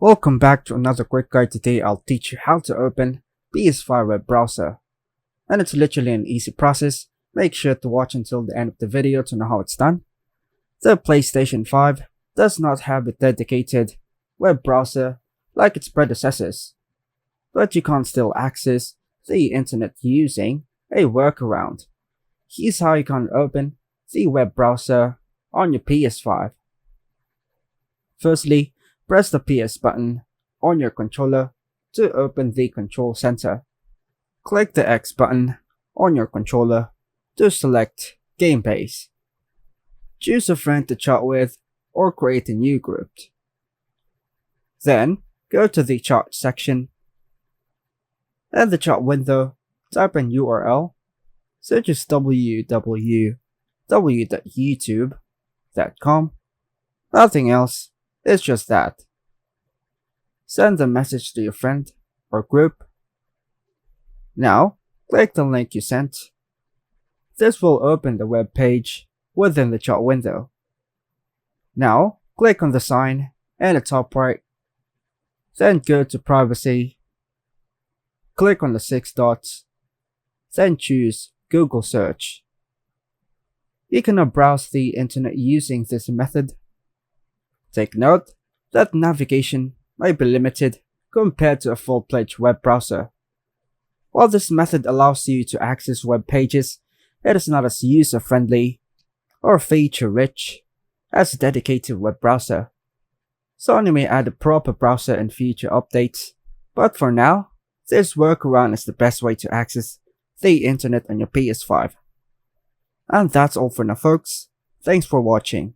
Welcome back to another quick guide. Today I'll teach you how to open PS5 web browser. And it's literally an easy process. Make sure to watch until the end of the video to know how it's done. The PlayStation 5 does not have a dedicated web browser like its predecessors, but you can still access the internet using a workaround. Here's how you can open the web browser on your PS5. Firstly, press the PS button on your controller to open the control center. Click the X button on your controller to select Game Base. Choose a friend to chat with or create a new group. Then, go to the chat section. In the chat window, type in URL, such as www.youtube.com. Nothing else, it's just that. Send a message to your friend or group. Now, click the link you sent. This will open the web page within the chat window. Now, click on the sign in the top right. Then go to Privacy. Click on the 6 dots. Then choose Google Search. You cannot browse the internet using this method. Take note that navigation may be limited compared to a full-fledged web browser. While this method allows you to access web pages, it is not as user-friendly or feature-rich as a dedicated web browser. Sony may add a proper browser in future updates, but for now, this workaround is the best way to access the internet on your PS5. And that's all for now, folks. Thanks for watching.